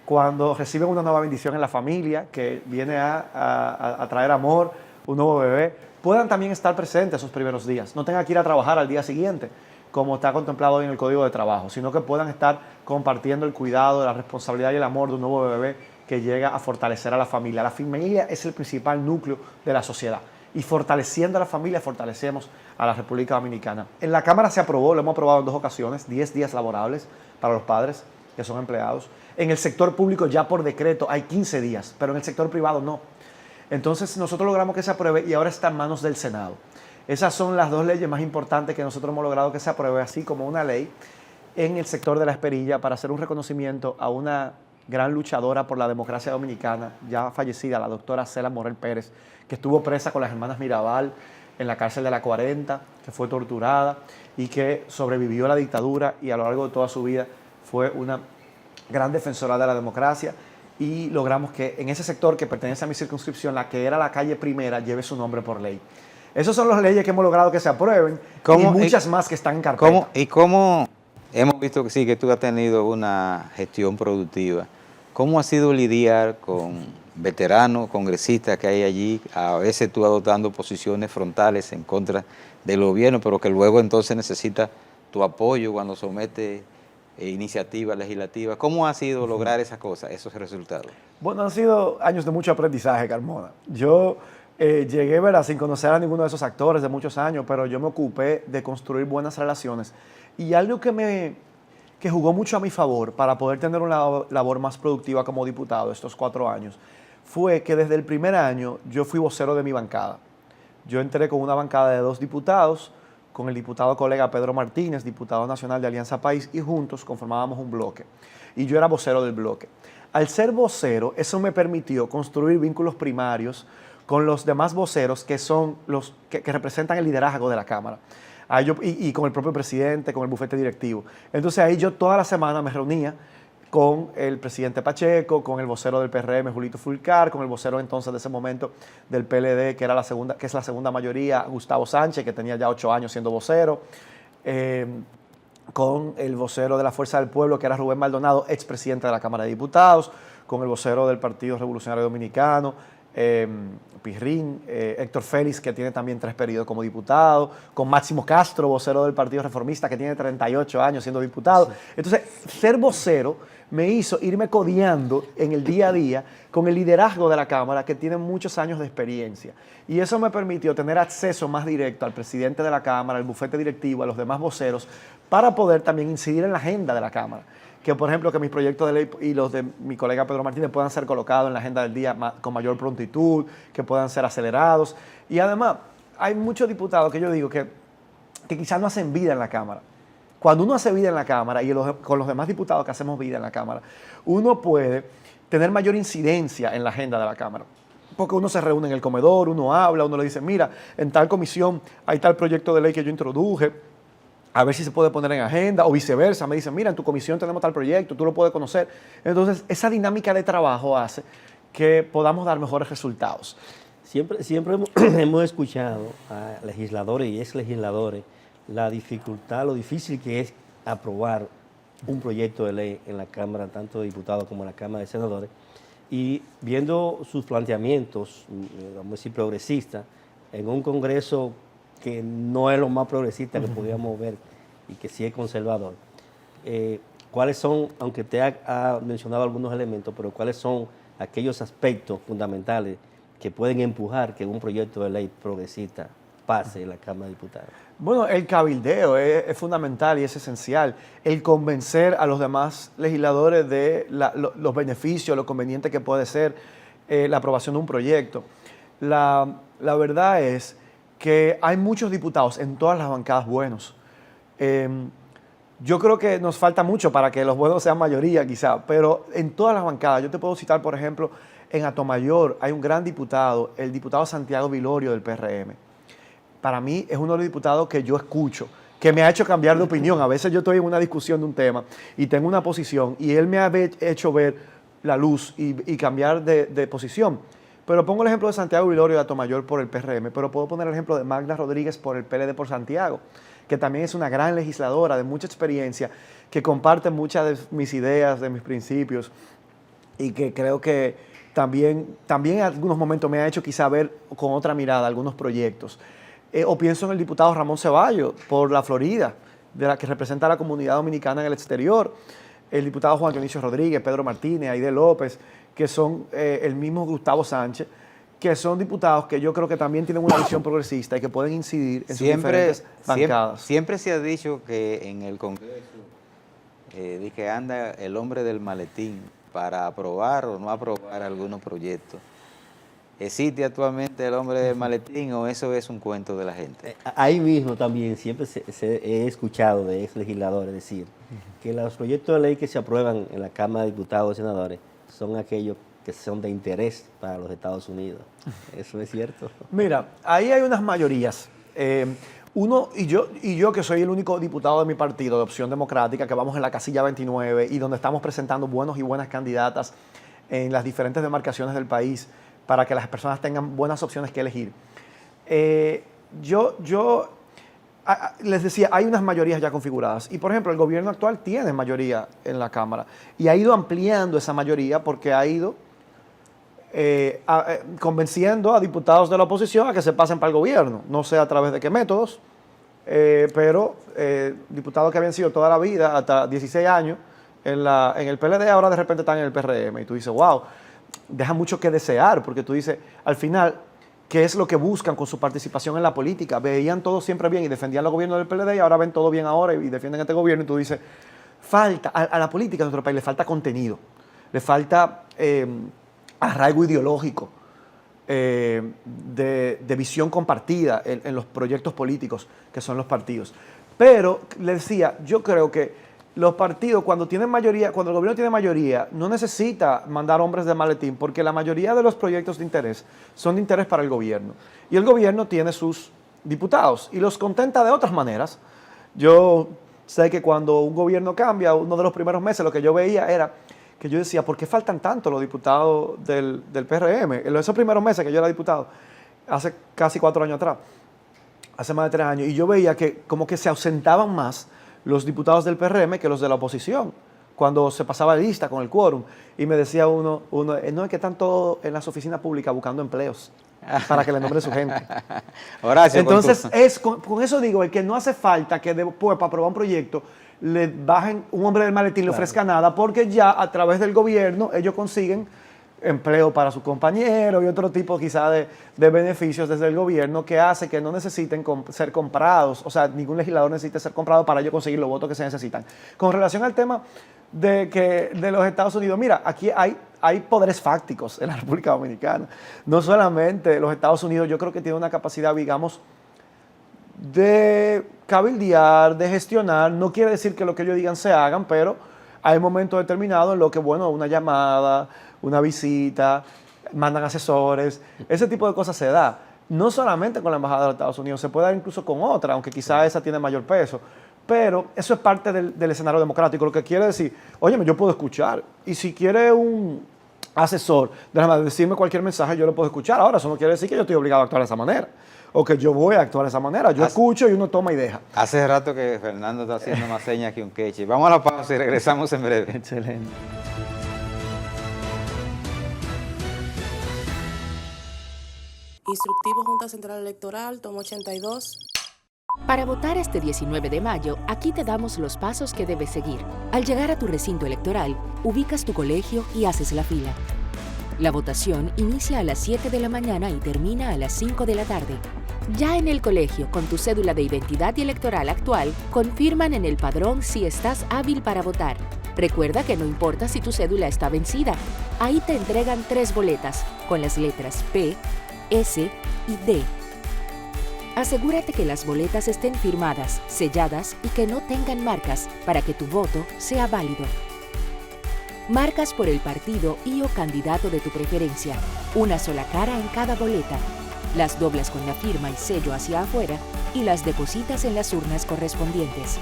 cuando reciben una nueva bendición en la familia, que viene a traer amor, un nuevo bebé, puedan también estar presentes esos primeros días. No tengan que ir a trabajar al día siguiente, como está contemplado hoy en el Código de Trabajo, sino que puedan estar compartiendo el cuidado, la responsabilidad y el amor de un nuevo bebé que llega a fortalecer a la familia. La familia es el principal núcleo de la sociedad. Y fortaleciendo a la familia, fortalecemos a la República Dominicana. En la Cámara se aprobó, lo hemos aprobado en 2 ocasiones, 10 días laborables para los padres que son empleados. En el sector público ya por decreto hay 15 días, pero en el sector privado no. Entonces nosotros logramos que se apruebe y ahora está en manos del Senado. Esas son las 2 leyes más importantes que nosotros hemos logrado que se apruebe, así como una ley en el sector de la Esperilla para hacer un reconocimiento a una gran luchadora por la democracia dominicana, ya fallecida, la doctora Cela Morel Pérez, que estuvo presa con las hermanas Mirabal en la cárcel de la 40, que fue torturada y que sobrevivió a la dictadura y a lo largo de toda su vida fue una gran defensora de la democracia, y logramos que en ese sector que pertenece a mi circunscripción, la que era la calle Primera, lleve su nombre por ley. Esas son las leyes que hemos logrado que se aprueben y muchas más que están en carpeta. ¿Cómo hemos visto que sí, que tú has tenido una gestión productiva? ¿Cómo ha sido lidiar con veteranos, congresistas que hay allí, a veces tú adoptando posiciones frontales en contra del gobierno, pero que luego entonces necesita tu apoyo cuando somete iniciativas legislativas? ¿Cómo ha sido lograr esas cosas, esos resultados? Bueno, han sido años de mucho aprendizaje, Carmona. Yo llegué, ¿verdad?, sin conocer a ninguno de esos actores de muchos años, pero yo me ocupé de construir buenas relaciones. Y algo que jugó mucho a mi favor para poder tener una labor más productiva como diputado estos 4 años, fue que desde el primer año yo fui vocero de mi bancada. Yo entré con una bancada de 2 diputados, con el diputado colega Pedro Martínez, diputado nacional de Alianza País, y juntos conformábamos un bloque. Y yo era vocero del bloque. Al ser vocero, eso me permitió construir vínculos primarios con los demás voceros que son los que representan el liderazgo de la Cámara. Y con el propio presidente, con el bufete directivo. Entonces ahí yo toda la semana me reunía con el presidente Pacheco, con el vocero del PRM, Julito Fulcar, con el vocero entonces de ese momento del PLD, que es la segunda mayoría, Gustavo Sánchez, que tenía ya 8 años siendo vocero, con el vocero de la Fuerza del Pueblo, que era Rubén Maldonado, expresidente de la Cámara de Diputados, con el vocero del Partido Revolucionario Dominicano, Pirrín, Héctor Félix, que tiene también 3 periodos como diputado, con Máximo Castro, vocero del Partido Reformista, que tiene 38 años siendo diputado. Sí. Entonces, ser vocero me hizo irme codeando en el día a día con el liderazgo de la Cámara, que tiene muchos años de experiencia. Y eso me permitió tener acceso más directo al presidente de la Cámara, al bufete directivo, a los demás voceros, para poder también incidir en la agenda de la Cámara. Que, por ejemplo, que mis proyectos de ley y los de mi colega Pedro Martínez puedan ser colocados en la agenda del día con mayor prontitud, que puedan ser acelerados. Y además, hay muchos diputados que yo digo que quizás no hacen vida en la Cámara. Cuando uno hace vida en la Cámara y con los demás diputados que hacemos vida en la Cámara, uno puede tener mayor incidencia en la agenda de la Cámara. Porque uno se reúne en el comedor, uno habla, uno le dice, mira, en tal comisión hay tal proyecto de ley que yo introduje, a ver si se puede poner en agenda, o viceversa. Me dicen, mira, en tu comisión tenemos tal proyecto, tú lo puedes conocer. Entonces, esa dinámica de trabajo hace que podamos dar mejores resultados. Siempre hemos escuchado a legisladores y exlegisladores la dificultad, lo difícil que es aprobar un proyecto de ley en la Cámara, tanto de diputados como en la Cámara de Senadores, y viendo sus planteamientos, vamos a decir, progresistas, en un Congreso que no es lo más progresista que podríamos ver y que sí es conservador. ¿Cuáles son, aunque te ha mencionado algunos elementos, pero cuáles son aquellos aspectos fundamentales que pueden empujar que un proyecto de ley progresista pase en la Cámara de Diputados? Bueno, el cabildeo es fundamental y es esencial. El convencer a los demás legisladores de los beneficios, lo conveniente que puede ser la aprobación de un proyecto. La verdad es que hay muchos diputados en todas las bancadas buenos. Yo creo que nos falta mucho para que los buenos sean mayoría quizá, pero en todas las bancadas, yo te puedo citar, por ejemplo, en Atomayor hay un gran diputado, el diputado Santiago Vilorio del PRM. Para mí es uno de los diputados que yo escucho, que me ha hecho cambiar de opinión. A veces yo estoy en una discusión de un tema y tengo una posición y él me ha hecho ver la luz y cambiar de posición. Pero pongo el ejemplo de Santiago Vilorio de Atomayor por el PRM, pero puedo poner el ejemplo de Magda Rodríguez por el PLD por Santiago, que también es una gran legisladora de mucha experiencia, que comparte muchas de mis ideas, de mis principios, y que creo que también en algunos momentos me ha hecho quizá ver con otra mirada algunos proyectos. O pienso en el diputado Ramón Ceballos por la Florida, de la que representa a la comunidad dominicana en el exterior, el diputado Juan Dionisio Rodríguez, Pedro Martínez, Aide López, que son el mismo Gustavo Sánchez, que son diputados que yo creo que también tienen una visión progresista y que pueden incidir en sus diferentes bancadas. Siempre se ha dicho que en el Congreso de que anda el hombre del maletín para aprobar o no aprobar algunos proyectos. ¿Existe actualmente el hombre del maletín o eso es un cuento de la gente? Ahí mismo también siempre he escuchado de ex legisladores decir que los proyectos de ley que se aprueban en la Cámara de Diputados y Senadores son aquellos que son de interés para los Estados Unidos. ¿Eso es cierto? Mira, ahí hay unas mayorías. Yo que soy el único diputado de mi partido, de Opción Democrática, que vamos en la casilla 29 y donde estamos presentando buenos y buenas candidatas en las diferentes demarcaciones del país para que las personas tengan buenas opciones que elegir. Les decía, hay unas mayorías ya configuradas. Y, por ejemplo, el gobierno actual tiene mayoría en la Cámara y ha ido ampliando esa mayoría porque ha ido convenciendo a diputados de la oposición a que se pasen para el gobierno. No sé a través de qué métodos, pero diputados que habían sido toda la vida, hasta 16 años, en el PLD, ahora de repente están en el PRM. Y tú dices, wow, deja mucho que desear, porque tú dices, al final, ¿qué es lo que buscan con su participación en la política? Veían todo siempre bien y defendían los gobiernos del PLD y ahora ven todo bien ahora y defienden este gobierno. Y tú dices, a la política de nuestro país le falta contenido, le falta arraigo ideológico, de visión compartida en los proyectos políticos que son los partidos. Pero, le decía, yo creo que los partidos, cuando el gobierno tiene mayoría, no necesita mandar hombres de maletín, porque la mayoría de los proyectos de interés son de interés para el gobierno. Y el gobierno tiene sus diputados y los contenta de otras maneras. Yo sé que cuando un gobierno cambia, uno de los primeros meses, lo que yo veía era que yo decía, ¿por qué faltan tanto los diputados del PRM? En esos primeros meses que yo era diputado, hace casi 4 años atrás, hace más de 3 años, y yo veía que como que se ausentaban más los diputados del PRM que los de la oposición, cuando se pasaba lista con el quórum. Y me decía uno no, es que están todos en las oficinas públicas buscando empleos para que le nombren su gente. Horacio, entonces, con eso digo, es que no hace falta que después, para aprobar un proyecto, le bajen un hombre del maletín, le ofrezca nada, porque ya a través del gobierno ellos consiguen empleo para sus compañeros y otro tipo quizá de beneficios desde el gobierno que hace que no necesiten ser comprados, o sea, ningún legislador necesita ser comprado para ellos conseguir los votos que se necesitan. Con relación al tema de los Estados Unidos, mira, aquí hay poderes fácticos en la República Dominicana. No solamente los Estados Unidos, yo creo que tiene una capacidad, digamos, de cabildear, de gestionar. No quiere decir que lo que ellos digan se hagan, pero hay momentos determinados en los que, bueno, una llamada, una visita, mandan asesores, ese tipo de cosas se da. No solamente con la Embajada de los Estados Unidos, se puede dar incluso con otra, aunque quizá esa tiene mayor peso. Pero eso es parte del escenario democrático, lo que quiere decir, óyeme, yo puedo escuchar, y si quiere un asesor, déjame decirme cualquier mensaje, yo lo puedo escuchar. Ahora, eso no quiere decir que yo estoy obligado a actuar de esa manera, o que yo voy a actuar de esa manera. Yo escucho y uno toma y deja. Hace rato que Fernando está haciendo más señas que un queche. Vamos a la pausa y regresamos en breve. Excelente. Instructivo Junta Central Electoral, tomo 82. Para votar este 19 de mayo, aquí te damos los pasos que debes seguir. Al llegar a tu recinto electoral, ubicas tu colegio y haces la fila. La votación inicia a las 7 de la mañana y termina a las 5 de la tarde. Ya en el colegio, con tu cédula de identidad y electoral actual, confirman en el padrón si estás hábil para votar. Recuerda que no importa si tu cédula está vencida. Ahí te entregan 3 boletas, con las letras P, S y D. Asegúrate que las boletas estén firmadas, selladas y que no tengan marcas para que tu voto sea válido. Marcas por el partido y o candidato de tu preferencia. Una sola cara en cada boleta. Las doblas con la firma y sello hacia afuera y las depositas en las urnas correspondientes.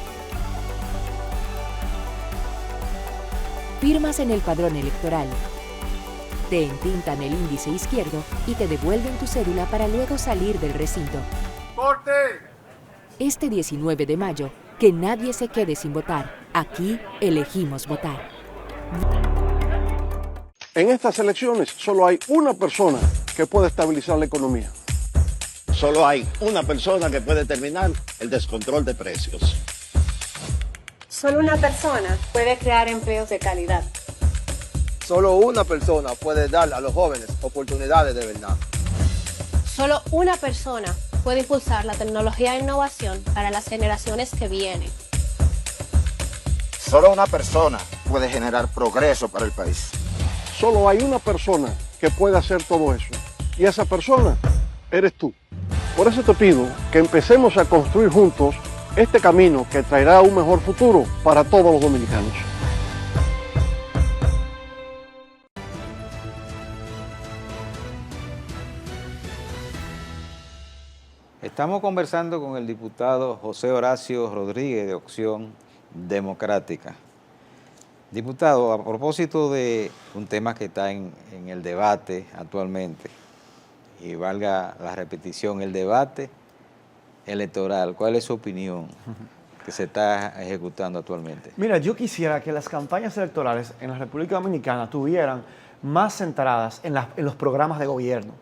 Firmas en el padrón electoral. te entintan el índice izquierdo y te devuelven tu cédula para luego salir del recinto. ¡Corte! Este 19 de mayo, que nadie se quede sin votar. Aquí elegimos votar. En estas elecciones solo hay una persona que puede estabilizar la economía. Solo hay una persona que puede terminar el descontrol de precios. Solo una persona puede crear empleos de calidad. Solo una persona puede dar a los jóvenes oportunidades de verdad. Solo una persona puede impulsar la tecnología e innovación para las generaciones que vienen. Solo una persona puede generar progreso para el país. Solo hay una persona que puede hacer todo eso. Y esa persona eres tú. Por eso te pido que empecemos a construir juntos este camino que traerá un mejor futuro para todos los dominicanos. Estamos conversando con el diputado José Horacio Rodríguez de Opción Democrática. Diputado, a propósito de un tema que está en el debate actualmente, y valga la repetición, el debate electoral, ¿cuál es su opinión que se está ejecutando actualmente? Mira, yo quisiera que las campañas electorales en la República Dominicana estuvieran más centradas en los programas de gobierno,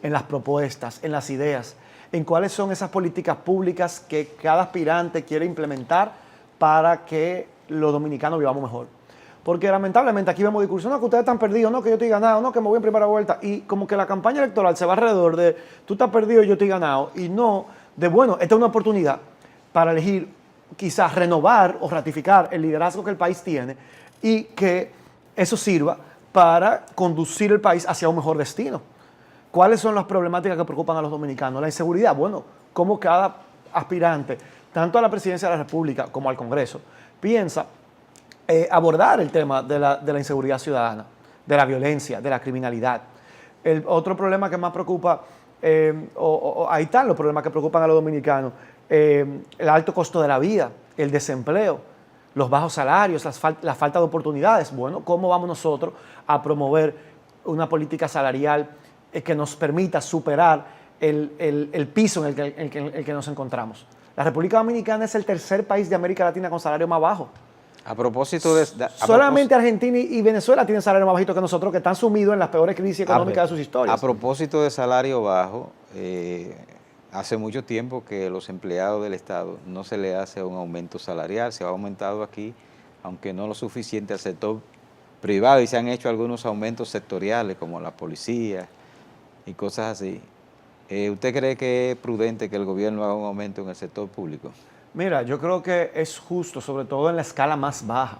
en las propuestas, en las ideas, en cuáles son esas políticas públicas que cada aspirante quiere implementar para que los dominicanos vivamos mejor. Porque lamentablemente aquí vemos discursos, no, que ustedes están perdidos, no, que yo estoy ganado, no, que me voy en primera vuelta. Y como que la campaña electoral se va alrededor de, tú estás perdido y yo estoy ganado. Y no de, bueno, esta es una oportunidad para elegir, quizás renovar o ratificar el liderazgo que el país tiene y que eso sirva para conducir el país hacia un mejor destino. ¿Cuáles son las problemáticas que preocupan a los dominicanos? La inseguridad, bueno, como cada aspirante, tanto a la presidencia de la República como al Congreso, piensa abordar el tema de la inseguridad ciudadana, de la violencia, de la criminalidad. El otro problema que más preocupa, ahí están los problemas que preocupan a los dominicanos, el alto costo de la vida, el desempleo, los bajos salarios, la falta de oportunidades. Bueno, ¿cómo vamos nosotros a promover una política salarial que nos permita superar el piso en el que nos encontramos? La República Dominicana es el tercer país de América Latina con salario más bajo. A propósito de... Solamente Argentina y Venezuela tienen salario más bajito que nosotros, que están sumidos en las peores crisis económicas de sus historias. A propósito de salario bajo, hace mucho tiempo que los empleados del Estado no se le hace un aumento salarial. Se ha aumentado aquí, aunque no lo suficiente, al sector privado, y se han hecho algunos aumentos sectoriales, como la policía y cosas así. ¿Usted cree que es prudente que el gobierno haga un aumento en el sector público? Mira, yo creo que es justo, sobre todo en la escala más baja,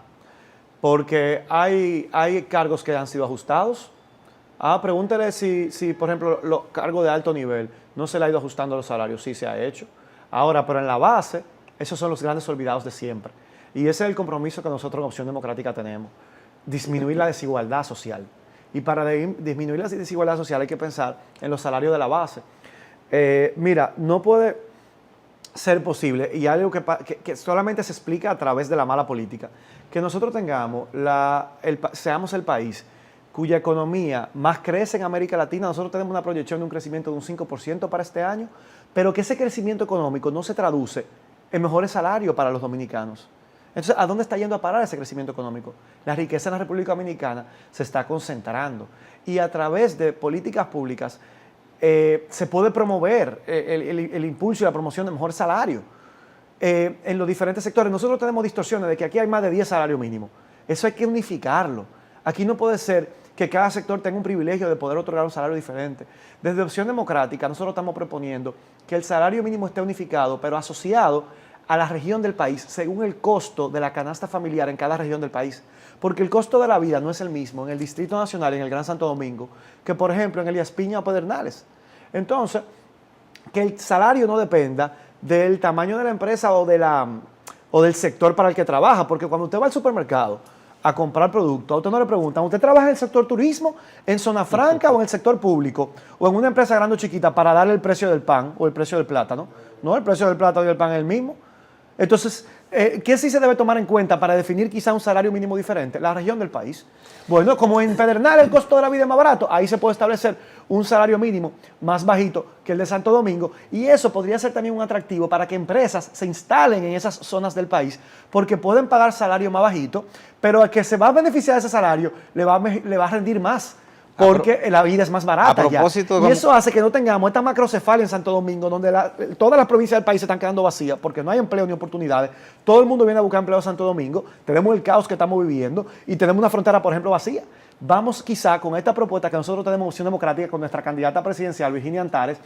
porque hay cargos que han sido ajustados. Pregúntele si, por ejemplo, los cargos de alto nivel no se le ha ido ajustando los salarios. Sí se ha hecho. Ahora, pero en la base, esos son los grandes olvidados de siempre. Y ese es el compromiso que nosotros en Opción Democrática tenemos, disminuir la desigualdad social. Y para disminuir la desigualdad social hay que pensar en los salarios de la base. Mira, no puede ser posible, y algo que solamente se explica a través de la mala política, que nosotros tengamos, seamos el país cuya economía más crece en América Latina. Nosotros tenemos una proyección de un crecimiento de un 5% para este año, pero que ese crecimiento económico no se traduce en mejores salarios para los dominicanos. Entonces, ¿a dónde está yendo a parar ese crecimiento económico? La riqueza en la República Dominicana se está concentrando, y a través de políticas públicas se puede promover el impulso y la promoción de mejores salarios en los diferentes sectores. Nosotros tenemos distorsiones de que aquí hay más de 10 salarios mínimos. Eso hay que unificarlo. Aquí no puede ser que cada sector tenga un privilegio de poder otorgar un salario diferente. Desde Opción Democrática nosotros estamos proponiendo que el salario mínimo esté unificado, pero asociado a la región del país, según el costo de la canasta familiar en cada región del país. Porque el costo de la vida no es el mismo en el Distrito Nacional y en el Gran Santo Domingo que, por ejemplo, en Elías Piña o Pedernales. Entonces, que el salario no dependa del tamaño de la empresa o del sector para el que trabaja, porque cuando usted va al supermercado a comprar productos, a usted no le preguntan, ¿usted trabaja en el sector turismo, en zona franca o en el sector público, o en una empresa grande o chiquita para darle el precio del pan o el precio del plátano? No, el precio del plátano y del pan es el mismo. Entonces, ¿Qué sí se debe tomar en cuenta para definir quizá un salario mínimo diferente? La región del país. Bueno, como en Pedernales el costo de la vida es más barato, ahí se puede establecer un salario mínimo más bajito que el de Santo Domingo, y eso podría ser también un atractivo para que empresas se instalen en esas zonas del país, porque pueden pagar salario más bajito, pero el que se va a beneficiar de ese salario le va a rendir más, porque la vida es más barata ya. Y eso hace que no tengamos esta macrocefalia en Santo Domingo, donde todas las provincias del país se están quedando vacías porque no hay empleo ni oportunidades. Todo el mundo viene a buscar empleo a Santo Domingo. Tenemos el caos que estamos viviendo y tenemos una frontera, por ejemplo, vacía. Vamos quizá con esta propuesta que nosotros tenemos Opción Democrática con nuestra candidata presidencial, Virginia Antares,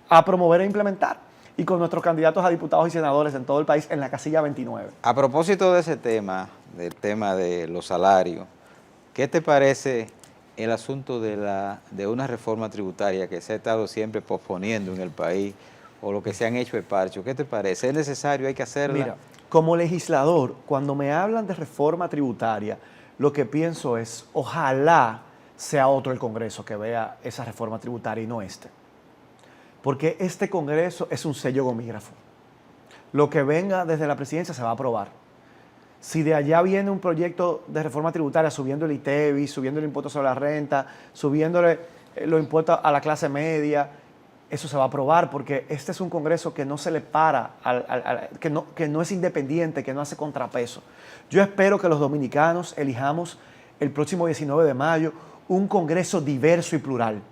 a promover e implementar. Y con nuestros candidatos a diputados y senadores en todo el país en la casilla 29. A propósito de ese tema, del tema de los salarios, ¿qué te parece el asunto de una reforma tributaria que se ha estado siempre posponiendo en el país, o lo que se han hecho de parcho? ¿Qué te parece? ¿Es necesario? ¿Hay que hacerla? Mira, como legislador, cuando me hablan de reforma tributaria, lo que pienso es, ojalá sea otro el Congreso que vea esa reforma tributaria y no este. Porque este Congreso es un sello gomígrafo. Lo que venga desde la presidencia se va a aprobar. Si de allá viene un proyecto de reforma tributaria subiendo el ITEVI, subiendo el impuesto sobre la renta, subiéndole los impuestos a la clase media, eso se va a aprobar porque este es un Congreso que no se le para, que no es independiente, que no hace contrapeso. Yo espero que los dominicanos elijamos el próximo 19 de mayo un Congreso diverso y plural,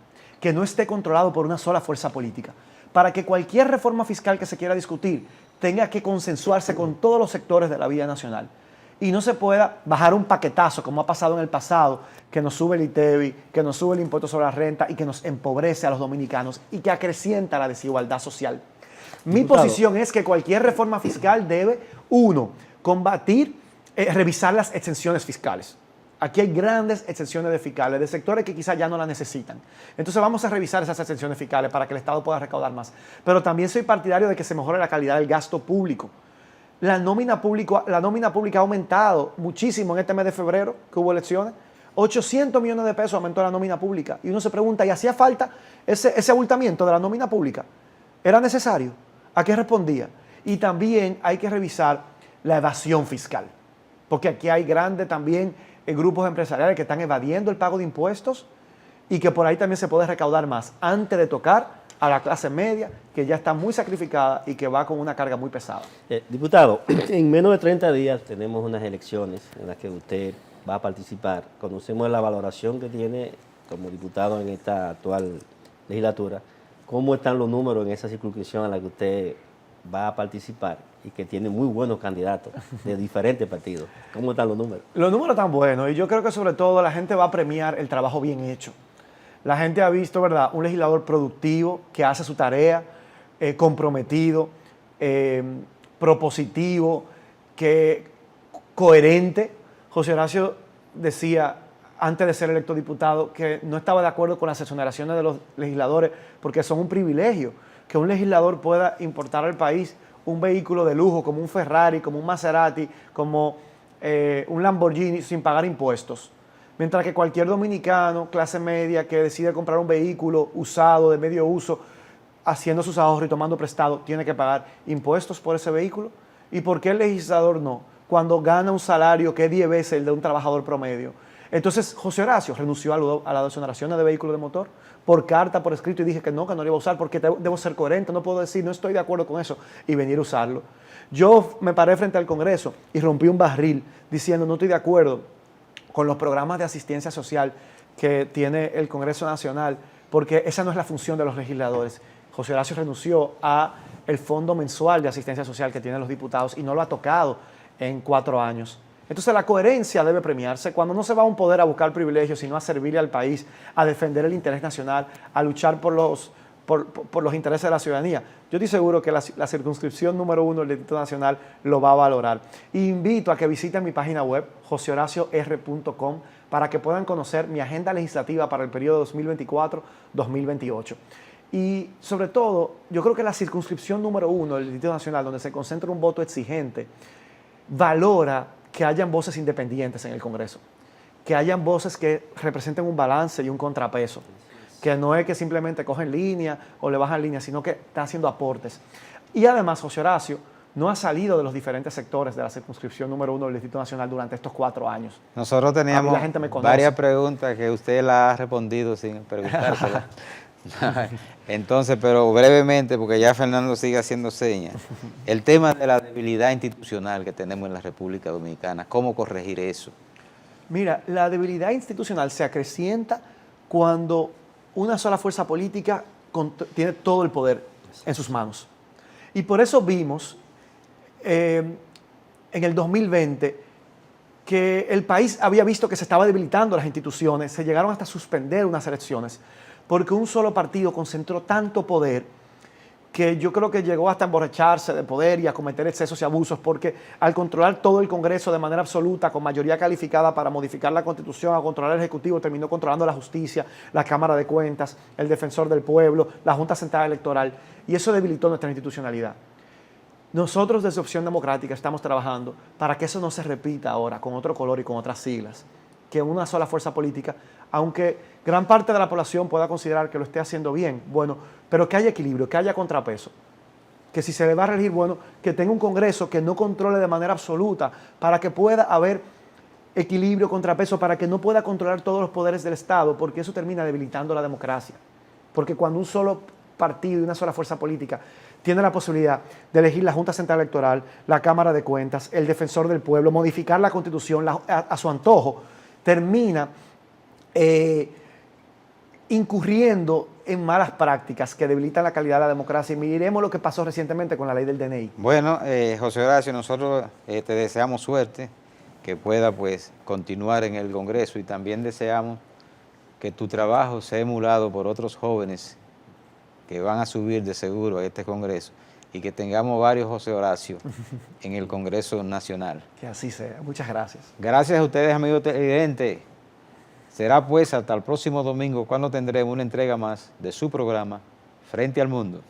que no esté controlado por una sola fuerza política, para que cualquier reforma fiscal que se quiera discutir tenga que consensuarse con todos los sectores de la vida nacional. Y no se pueda bajar un paquetazo, como ha pasado en el pasado, que nos sube el ITEVI, que nos sube el impuesto sobre la renta y que nos empobrece a los dominicanos y que acrecienta la desigualdad social. Mi posición es que cualquier reforma fiscal debe, uno, combatir, revisar las exenciones fiscales. Aquí hay grandes exenciones fiscales de sectores que quizás ya no las necesitan. Entonces vamos a revisar esas exenciones fiscales para que el Estado pueda recaudar más. Pero también soy partidario de que se mejore la calidad del gasto público. La nómina pública ha aumentado muchísimo en este mes de febrero, que hubo elecciones. 800 millones de pesos aumentó la nómina pública. Y uno se pregunta, ¿y hacía falta ese abultamiento de la nómina pública? ¿Era necesario? ¿A qué respondía? Y también hay que revisar la evasión fiscal. Porque aquí hay grandes también grupos empresariales que están evadiendo el pago de impuestos y que por ahí también se puede recaudar más antes de tocar a la clase media, que ya está muy sacrificada y que va con una carga muy pesada. Diputado, en menos de 30 días tenemos unas elecciones en las que usted va a participar. Conocemos la valoración que tiene como diputado en esta actual legislatura. ¿Cómo están los números en esa circunscripción a la que usted va a participar y que tiene muy buenos candidatos de diferentes partidos? ¿Cómo están los números? Los números están buenos y yo creo que sobre todo la gente va a premiar el trabajo bien hecho. La gente ha visto, ¿verdad?, un legislador productivo que hace su tarea, comprometido, propositivo, coherente. José Horacio decía, antes de ser electo diputado, que no estaba de acuerdo con las exoneraciones de los legisladores porque son un privilegio que un legislador pueda importar al país un vehículo de lujo como un Ferrari, como un Maserati, como un Lamborghini sin pagar impuestos. Mientras que cualquier dominicano, clase media, que decide comprar un vehículo usado, de medio uso, haciendo sus ahorros y tomando prestado, tiene que pagar impuestos por ese vehículo. ¿Y por qué el legislador no? Cuando gana un salario que es 10 veces el de un trabajador promedio. Entonces, José Horacio renunció a las exoneraciones de vehículos de motor por carta, por escrito, y dije que no lo iba a usar porque debo ser coherente, no puedo decir, no estoy de acuerdo con eso y venir a usarlo. Yo me paré frente al Congreso y rompí un barril diciendo no estoy de acuerdo con los programas de asistencia social que tiene el Congreso Nacional, porque esa no es la función de los legisladores. José Horacio renunció al fondo mensual de asistencia social que tienen los diputados y no lo ha tocado en 4 años. Entonces la coherencia debe premiarse cuando no se va a un poder a buscar privilegios, sino a servirle al país, a defender el interés nacional, a luchar por los intereses de la ciudadanía. Yo estoy seguro que la circunscripción número 1 del Distrito Nacional lo va a valorar. Y invito a que visiten mi página web, josehoracior.com, para que puedan conocer mi agenda legislativa para el periodo 2024-2028. Y sobre todo, yo creo que la circunscripción número 1 del Distrito Nacional, donde se concentra un voto exigente, valora que hayan voces independientes en el Congreso, que hayan voces que representen un balance y un contrapeso, que no es que simplemente cogen línea o le bajan línea, sino que están haciendo aportes. Y además, José Horacio no ha salido de los diferentes sectores de la circunscripción número 1 del Distrito Nacional durante estos 4 años. Nosotros teníamos la gente me conoce. varias preguntas que usted las ha respondido sin preguntárselas. Entonces, pero brevemente, porque ya Fernando sigue haciendo señas, el tema de la debilidad institucional que tenemos en la República Dominicana, ¿cómo corregir eso? Mira, la debilidad institucional se acrecienta cuando una sola fuerza política tiene todo el poder en sus manos. Y por eso vimos en el 2020 que el país había visto que se estaba debilitando las instituciones, se llegaron hasta a suspender unas elecciones, porque un solo partido concentró tanto poder que yo creo que llegó hasta emborracharse de poder y a cometer excesos y abusos, porque al controlar todo el Congreso de manera absoluta, con mayoría calificada para modificar la Constitución, a controlar el Ejecutivo, terminó controlando la justicia, la Cámara de Cuentas, el Defensor del Pueblo, la Junta Central Electoral, y eso debilitó nuestra institucionalidad. Nosotros desde Opción Democrática estamos trabajando para que eso no se repita ahora con otro color y con otras siglas, que una sola fuerza política, aunque gran parte de la población pueda considerar que lo esté haciendo bien, bueno, pero que haya equilibrio, que haya contrapeso, que si se le va a reelegir, bueno, que tenga un Congreso que no controle de manera absoluta, para que pueda haber equilibrio, contrapeso, para que no pueda controlar todos los poderes del Estado, porque eso termina debilitando la democracia. Porque cuando un solo partido y una sola fuerza política tiene la posibilidad de elegir la Junta Central Electoral, la Cámara de Cuentas, el Defensor del Pueblo, modificar la Constitución a su antojo, termina incurriendo en malas prácticas que debilitan la calidad de la democracia. Y miremos lo que pasó recientemente con la ley del DNI. Bueno, José Horacio, nosotros te deseamos suerte, que pueda pues continuar en el Congreso, y también deseamos que tu trabajo sea emulado por otros jóvenes que van a subir de seguro a este Congreso, y que tengamos varios José Horacio en el Congreso Nacional. Que así sea. Muchas gracias. Gracias a ustedes, amigos televidentes. Será pues hasta el próximo domingo, cuando tendremos una entrega más de su programa Frente al Mundo.